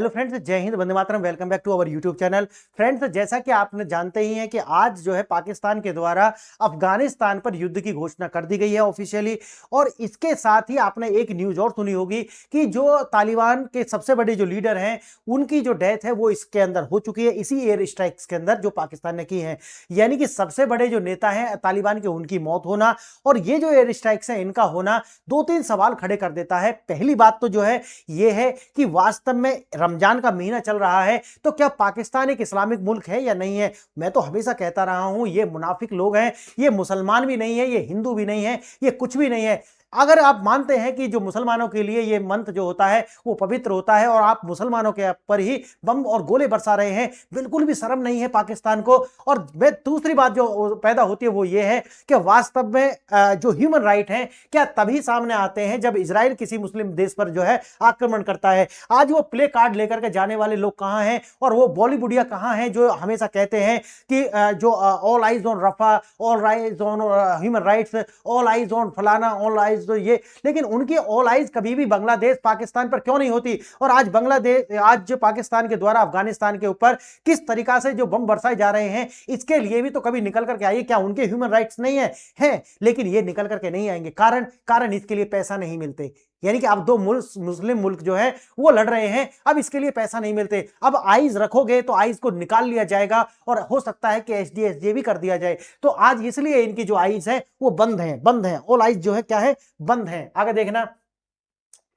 Hello friends, जय हिंद, वंदे मातरम। Welcome back to our YouTube channel. Friends, जैसा कि आपने जानते ही हैं कि आज जो है पाकिस्तान के द्वारा अफगानिस्तान पर युद्ध की घोषणा कर दी गई है ऑफिशियली। और इसके साथ ही आपने एक न्यूज और सुनी होगी कि जो तालिबान के सबसे बड़े जो लीडर हैं उनकी जो डेथ है वो इसके अंदर हो चुकी है, इसी एयर स्ट्राइक्स के अंदर जो पाकिस्तान ने की है। यानी कि सबसे बड़े जो नेता हैं तालिबान के, उनकी मौत होना और ये जो एयर स्ट्राइक्स है इनका होना दो तीन सवाल खड़े कर देता है। पहली बात तो जो है ये है कि वास्तव में रमजान का महीना चल रहा है तो क्या पाकिस्तान एक इस्लामिक मुल्क है या नहीं है। मैं तो हमेशा कहता रहा हूं ये मुनाफिक लोग हैं, ये मुसलमान भी नहीं है, ये हिंदू भी नहीं है, ये कुछ भी नहीं है। अगर आप मानते हैं कि जो मुसलमानों के लिए ये मंथ जो होता है वो पवित्र होता है और आप मुसलमानों के पर ही बम और गोले बरसा रहे हैं, बिल्कुल भी शर्म नहीं है पाकिस्तान को। और दूसरी बात जो पैदा होती है वो ये है कि वास्तव में जो ह्यूमन राइट है क्या तभी सामने आते हैं जब इजराइल किसी मुस्लिम देश पर जो है आक्रमण करता है। आज वो प्ले कार्ड लेकर के जाने वाले लोग कहां हैं और वो बॉलीवुडिया कहां हैं जो हमेशा कहते हैं कि जो all eyes on Rafah, all eyes on human rights, all eyes on फलाना, ऑल आइज तो ये, लेकिन उनकी ऑल आइज कभी भी बांग्लादेश पाकिस्तान पर क्यों नहीं होती। और आज बांग्लादेश, आज जो पाकिस्तान के द्वारा अफगानिस्तान के ऊपर किस तरीका से जो बम बरसाए जा रहे हैं इसके लिए भी तो कभी निकल करके आइए। क्या उनके ह्यूमन राइट्स नहीं है? लेकिन ये निकल करके नहीं आएंगे। कारण इसके लिए पैसा नहीं मिलते। यानी कि अब दो मुस्लिम मुल्क जो है वो लड़ रहे हैं, अब इसके लिए पैसा नहीं मिलते। अब आइज रखोगे तो आइज को निकाल लिया जाएगा और हो सकता है कि एसडीएसजे भी कर दिया जाए। तो आज इसलिए इनकी जो आइज है वो बंद है। ऑल आइज जो है क्या है, बंद है। आगे देखना,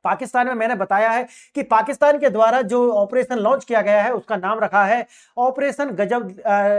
पाकिस्तान में मैंने बताया है कि पाकिस्तान के द्वारा जो ऑपरेशन लॉन्च किया गया है उसका नाम रखा है ऑपरेशन गजब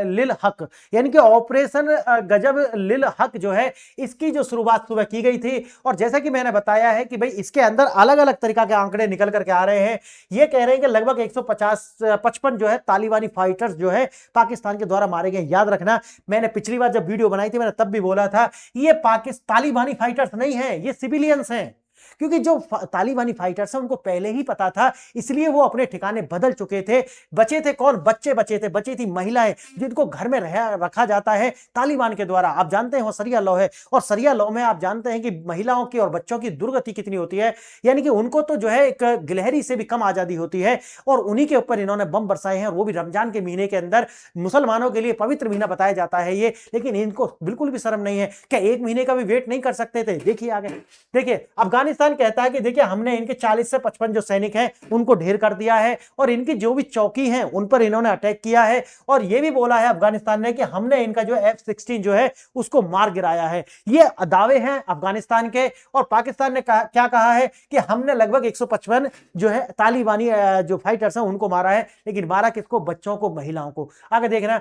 लिल हक। यानी कि ऑपरेशन गजब लिल हक जो है इसकी जो शुरुआत सुबह की गई थी। और जैसा कि मैंने बताया है कि भाई इसके अंदर अलग अलग तरीका के आंकड़े निकल करके आ रहे हैं। ये कह रहे हैं कि लगभग 155 जो है तालिबानी फाइटर्स जो है पाकिस्तान के द्वारा मारे गए। याद रखना, मैंने पिछली बार जब वीडियो बनाई थी मैंने तब भी बोला था ये तालिबानी फाइटर्स नहीं है, ये सिविलियंस हैं। क्योंकि जो तालिबानी फाइटर्स हैं उनको पहले ही पता था, इसलिए वो अपने ठिकाने बदल चुके थे। बचे थे कौन? बच्चे बचे थे, बची थी महिलाएं जिनको घर में रखा जाता है तालिबान के द्वारा। आप जानते हैं वो शरिया लॉ है और शरिया लॉ में आप जानते हैं कि महिलाओं की और बच्चों की दुर्गति कितनी होती है। यानी कि उनको तो जो है एक गिलहरी से भी कम आजादी होती है और उन्हीं के ऊपर इन्होंने बम बरसाए हैं और वो भी रमजान के महीने के अंदर। मुसलमानों के लिए पवित्र महीना बताया जाता है ये, लेकिन इनको बिल्कुल भी शर्म नहीं है। क्या एक महीने का भी वेट नहीं कर सकते थे? देखिए आगे, देखिए अफगानिस्तान कहता है कि देखिए हमने इनके 40 से 55 जो सैनिक हैं उनको ढेर कर दिया है और इनकी जो भी चौकी हैं उन पर इन्होंने अटैक किया है। और यह भी बोला है अफगानिस्तान ने कि हमने इनका जो F-16 जो है उसको मार गिराया है। ये दावे हैं अफगानिस्तान के। और पाकिस्तान ने क्या कहा है कि हमने लगभग 155 जो है तालिबानी जो फाइटर्स हैं उनको मारा है, लेकिन मारा किसको? बच्चों को, महिलाओं को। आगे देखना,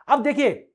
अब देखिए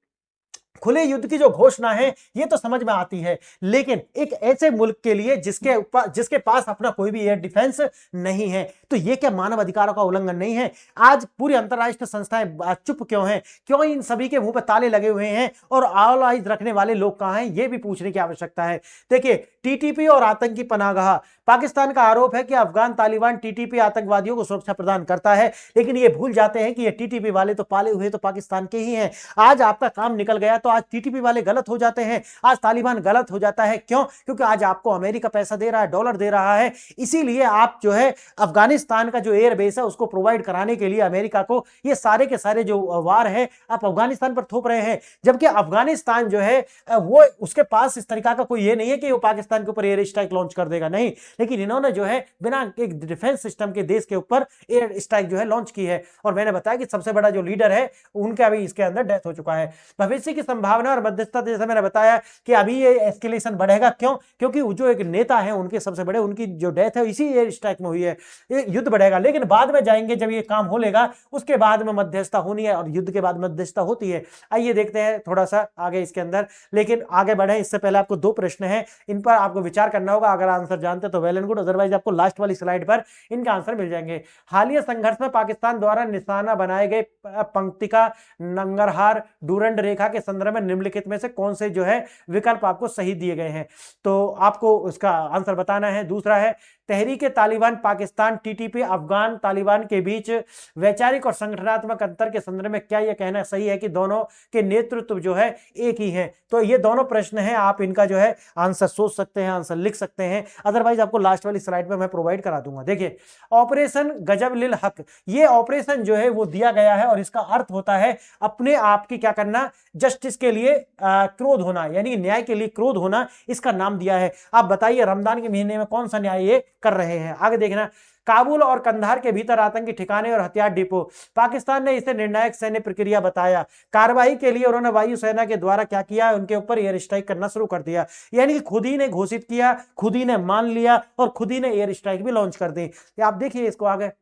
खुले युद्ध की जो घोषणा है ये तो समझ में आती है, लेकिन एक ऐसे मुल्क के लिए जिसके पास अपना कोई भी एयर डिफेंस नहीं है, तो ये क्या मानव अधिकारों का उल्लंघन नहीं है? आज पूरी अंतरराष्ट्रीय संस्थाएं चुप क्यों हैं? क्यों इन सभी के मुंह पर ताले लगे हुए हैं? और ऑल आइज रखने वाले लोग कहां हैं, ये भी पूछने की आवश्यकता है। देखिए, टीटीपी और आतंकी पनाहगाह, पाकिस्तान का आरोप है कि अफगान तालिबान टीटीपी आतंकवादियों को सुरक्षा प्रदान करता है, लेकिन ये भूल जाते हैं कि ये टीटीपी वाले तो पाले हुए तो पाकिस्तान के ही हैं। आज आपका काम निकल गया तो आज टीटीपी वाले गलत हो जाते हैं, आज तालिबान गलत हो जाता है। क्यों? क्योंकि आज आपको अमेरिका पैसा दे रहा है, डॉलर दे रहा है, इसीलिए आप जो है अफगानिस्तान का जो एयरबेस है उसको प्रोवाइड कराने के लिए अमेरिका को ये सारे के सारे जो वार है आप अफगानिस्तान पर थोप रहे हैं। जबकि अफगानिस्तान जो है वो उसके पास इस तरीका का कोई ये नहीं है कि वो पाकिस्तान के ऊपर एयर स्ट्राइक लॉन्च कर देगा, नहीं। लेकिन इन्होंने जो है बिना एक डिफेंस सिस्टम के देश के ऊपर एयर स्ट्राइक जो है लॉन्च की है। और मैंने बताया कि सबसे बड़ा जो लीडर है उनका भी इसके अंदर डेथ हो चुका है। भविष्य की संभावना और मध्यस्थता, जैसे मैंने बताया कि अभी ये एस्केलेशन बढ़ेगा। क्यों? क्योंकि जो एक नेता है उनके सबसे बड़े, उनकी जो डेथ है इसी एयर स्ट्राइक में हुई है। ये युद्ध बढ़ेगा, लेकिन बाद में जाएंगे जब ये काम हो लेगा उसके बाद में मध्यस्थता होनी है और युद्ध के बाद मध्यस्थता होती है। आइए देखते हैं थोड़ा सा आगे इसके अंदर, लेकिन आगे बढ़े इससे पहले आपको दो प्रश्न हैं, इन पर आपको विचार करना होगा। अगर आंसर जानते तो वेल एंड गुड, अदरवाइज आपको लास्ट वाली स्लाइड पर इनका आंसर मिल जाएंगे। हालिया संघर्ष में पाकिस्तान द्वारा निशाना बनाए गए पंक्तिका, नंगरहार, डूरंड रेखा के संदर्भ में निम्नलिखित में से कौन से जो है विकल्प आपको सही दिए गए हैं, तो आपको उसका आंसर बताना है। दूसरा है तहरीक तालिबान पाकिस्तान टीटीपी अफगान तालिबान के बीच वैचारिक और संगठनात्मक अंतर के संदर्भ में क्या यह कहना सही है कि दोनों के नेतृत्व जो है एक ही है? तो ये दोनों प्रश्न हैं, आप इनका जो है आंसर सोच सकते सकते हैं, आंसर लिख सकते हैं, अदरवाइज आपको लास्ट वाली स्लाइड में मैं प्रोवाइड करा दूंगा। देखिए ऑपरेशन गजब लिल हक, ये ऑपरेशन जो है वो दिया गया है और इसका अर्थ होता है अपने आप की क्या करना, जस्टिस के लिए क्रोध होना, यानी न्याय के लिए क्रोध होना, इसका नाम दिया है। आप बताइए रमजान के महीने में कौन सा न्याय ये कर रहे हैं। आगे देखना, काबुल और कंधार के भीतर आतंकी ठिकाने और हथियार डिपो, पाकिस्तान ने इसे निर्णायक सैन्य प्रक्रिया बताया। कार्रवाई के लिए उन्होंने वायुसेना के द्वारा क्या किया, उनके ऊपर एयर स्ट्राइक करना शुरू कर दिया, यानी कि खुद ही ने घोषित किया, खुद ही ने मान लिया और खुद ही ने एयर स्ट्राइक भी लॉन्च कर दी। आप देखिए इसको आगे,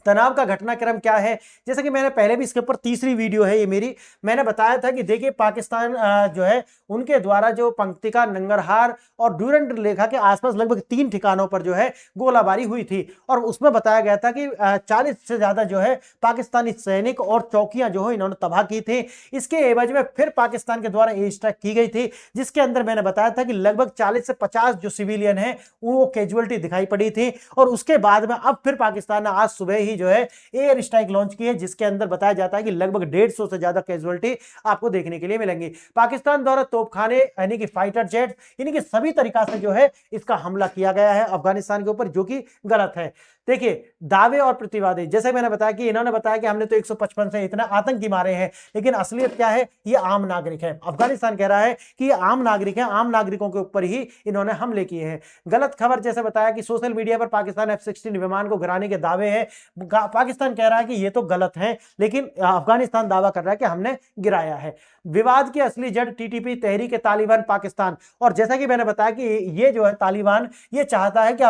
तनाव का घटनाक्रम क्या है, जैसा कि मैंने पहले भी इसके ऊपर तीसरी वीडियो है ये मेरी, मैंने बताया था कि देखिए पाकिस्तान जो है उनके द्वारा जो पंक्तिका, नंगरहार और ड्यूरंट रेखा के आसपास लगभग 3 ठिकानों पर जो है गोलाबारी हुई थी और उसमें बताया गया था कि 40 से ज्यादा जो है पाकिस्तानी सैनिक और चौकियां जो है इन्होंने तबाह की थी। इसके एवज में फिर पाकिस्तान के द्वारा एयर स्ट्राइक की गई थी, जिसके अंदर मैंने बताया था कि लगभग 40 से 50 जो सिविलियन है वो कैजुअलिटी दिखाई पड़ी थी। और उसके बाद में अब फिर पाकिस्तान ने आज सुबह ही जो है एयर स्ट्राइक लॉन्च की है, जिसके अंदर बताया जाता है कि लगभग 150 से ज्यादा कैजुअलिटी आपको देखने के लिए मिलेंगी। पाकिस्तान द्वारा तोपखाने यानी कि फाइटर जेट यानी कि सभी तरीका से जो है इसका हमला किया गया है अफगानिस्तान के ऊपर, जो कि गलत है। देखिए दावे और प्रतिवादे, जैसे मैंने बताया कि इन्होंने बताया कि हमने तो 155 से इतना आतंकी मारे हैं, लेकिन असलियत क्या है, ये आम नागरिक है। अफगानिस्तान कह रहा है कि ये आम नागरिक है, आम नागरिकों के ऊपर ही इन्होंने हमले किए हैं। गलत खबर, जैसे बताया कि सोशल मीडिया पर पाकिस्तान F-16 विमान को गिराने के दावे हैं, पाकिस्तान कह रहा है कि ये तो गलत है, लेकिन अफगानिस्तान दावा कर रहा है कि हमने गिराया है। विवाद की असली जड़ TTP तहरीक तालिबान पाकिस्तान, और जैसा कि मैंने बताया कि ये जो है तालिबान ये चाहता है कि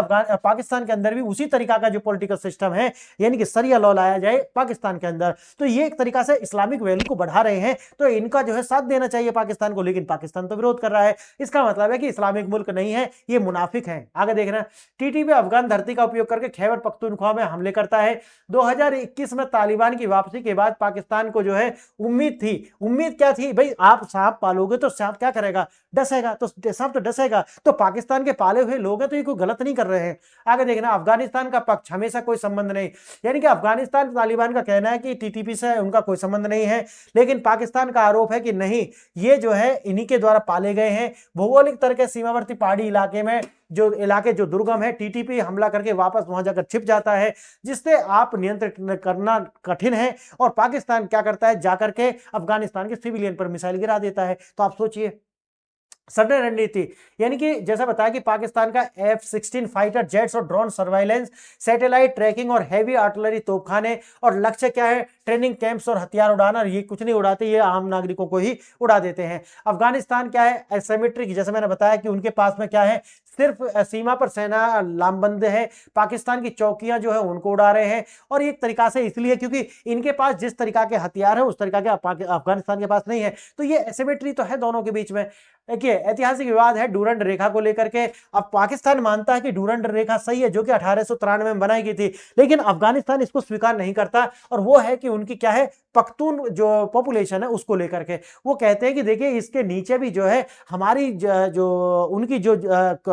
पाकिस्तान के अंदर भी उसी तरीका का जो पॉलिटिकल सिस्टम है, यानी कि शरिया लॉ लाया जाए पाकिस्तान के अंदर। तो ये एक तरीका से इस्लामिक वैल्यू को बढ़ा रहे हैं, तो इनका जो है साथ देना चाहिए पाकिस्तान को, लेकिन पाकिस्तान तो विरोध कर रहा है। इसका मतलब है कि इस्लामिक मुल्क नहीं है, ये मुनाफिक है। आगे देखना, TTP अफगान धरती का उपयोग करके खैबर पख्तूनख्वा में हमले करता है। 2021 में तालिबान की वापसी के बाद पाकिस्तान को जो है उम्मीद थी, उम्मीद क्या थी भाई, आप सांप पालोगे तो सांप क्या करेगा, डसेगा, तो सांप तो डसेगा, तो पाकिस्तान के पाले हुए लोग हैं तो ये कोई गलत नहीं कर रहे हैं। आगे देखना, अफगानिस्तान का पक्ष, हमेशा कोई संबंध नहीं, यानी कि अफगानिस्तान तालिबान का कहना है कि TTP से उनका कोई संबंध नहीं है, लेकिन पाकिस्तान का आरोप है कि नहीं, ये जो है इन्हीं के द्वारा पाले गए हैं। भौगोलिक तरह के सीमावर्ती पहाड़ी इलाके में जो दुर्गम है, TTP हमला करके वापस वहां जाकर छिप जाता है, जिससे आप नियंत्रित करना कठिन है। और पाकिस्तान क्या करता है, जाकर के अफगानिस्तान के सिविलियन पर मिसाइल गिरा देता है। तो आप सोचिए सडन रणनीति, यानी कि जैसा बताया कि पाकिस्तान का F-16 फाइटर जेट्स और ड्रोन सर्वाइलेंस, सैटेलाइट ट्रैकिंग और हैवी आर्टिलरी तोपखाने, और लक्ष्य क्या है, ट्रेनिंग कैंप्स और हथियार उड़ाना। ये कुछ नहीं उड़ाते, ये आम नागरिकों को ही उड़ा देते हैं। अफगानिस्तान क्या है, एसिमेट्रिक, जैसे मैंने बताया कि उनके पास में क्या है, सिर्फ सीमा पर सेना लामबंद है, पाकिस्तान की चौकियां जो है उनको उड़ा रहे हैं। और एक तरीका से इसलिए क्योंकि इनके पास जिस तरीका के हथियार है उस तरीका के अफगानिस्तान के पास नहीं है, तो ये एसिमेट्री तो है दोनों के बीच में। देखिए ऐतिहासिक विवाद है डूरंड रेखा को लेकर के। अब पाकिस्तान मानता है कि डूरंड रेखा सही है, जो कि 1893 में बनाई गई थी, लेकिन अफगानिस्तान इसको स्वीकार नहीं करता, और वो है कि उनकी क्या है, पख्तून जो पॉपुलेशन है उसको लेकर के वो कहते हैं कि देखिए इसके नीचे भी जो है हमारी जो उनकी जो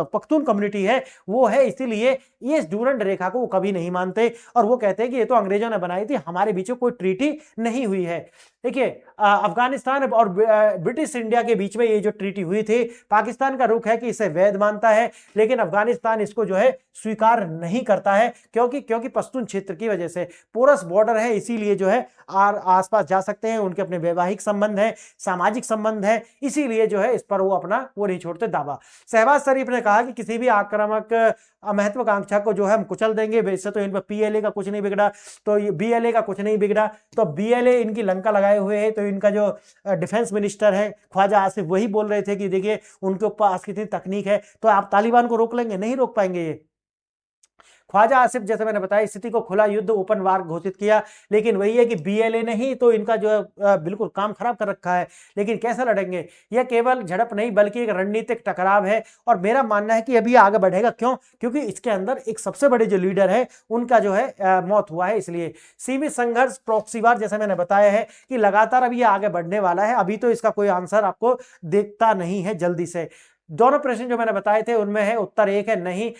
पख्तून कम्युनिटी है वो है, इसीलिए ये इस डूरंड रेखा को वो कभी नहीं मानते, और वो कहते हैं कि ये तो अंग्रेजों ने बनाई थी, हमारे बीच में कोई ट्रीटी नहीं हुई है। देखिए अफगानिस्तान और ब्रिटिश इंडिया के बीच में ये जो ट्रीटी हुई थी, पाकिस्तान का रुख है कि इसे वैध मानता है, लेकिन अफगानिस्तान इसको जो है स्वीकार नहीं करता है, क्योंकि पश्तून क्षेत्र की वजह से पोरस बॉर्डर है, इसीलिए जो है आसपास जा सकते हैं, उनके अपने वैवाहिक संबंध है, सामाजिक संबंध है, इसीलिए जो है इस पर वो अपना वो नहीं छोड़ते दावा। शहबाज शरीफ ने कहा कि किसी भी आक्रामक महत्वाकांक्षा को जो है हम कुचल देंगे, वैसे तो इन पर PLA का कुछ नहीं बिगड़ा, तो ये BLA का कुछ नहीं बिगड़ा, तो BLA इनकी लंका लगाए हुए है। तो इनका जो डिफेंस मिनिस्टर है ख्वाजा आसिफ, वही बोल रहे थे कि देखिए उनके ऊपर आज कितनी तकनीक है, तो आप तालिबान को रोक लेंगे, नहीं रोक पाएंगे। ये ख्वाजा आसिफ, जैसे मैंने बताया, स्थिति को खुला युद्ध ओपन वार घोषित किया, लेकिन वही है कि BLA नहीं तो इनका जो है बिल्कुल काम खराब कर रखा है। लेकिन कैसे लड़ेंगे, यह केवल झड़प नहीं बल्कि एक रणनीतिक टकराव है, और मेरा मानना है कि अभी आगे बढ़ेगा। क्यों? क्योंकि इसके अंदर एक सबसे बड़े जो लीडर है उनका जो है मौत हुआ है, इसलिए सीमित संघर्ष प्रॉक्सी वार, जैसे मैंने बताया है कि लगातार अभी आगे बढ़ने वाला है, अभी तो इसका कोई आंसर आपको देखता नहीं है जल्दी से। दोनों प्रश्न जो मैंने बताए थे उनमें है उत्तर एक है नहीं,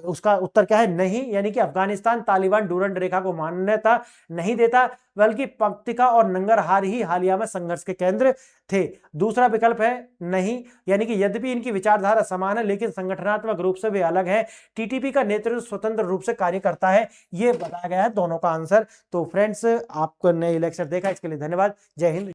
उसका उत्तर क्या है नहीं, यानी कि अफगानिस्तान तालिबान डूरंड रेखा को मान्यता नहीं देता, बल्कि पक्तिका और नंगरहार ही हालिया में संघर्ष के केंद्र थे। दूसरा विकल्प है नहीं, यानी कि यद्यपि इनकी विचारधारा समान है लेकिन संगठनात्मक रूप से वे अलग है, टीटीपी का नेतृत्व स्वतंत्र रूप से कार्य करता है। ये बताया गया है दोनों का आंसर। तो फ्रेंड्स, आपको नए लेक्चर देखा इसके लिए धन्यवाद। जय हिंद।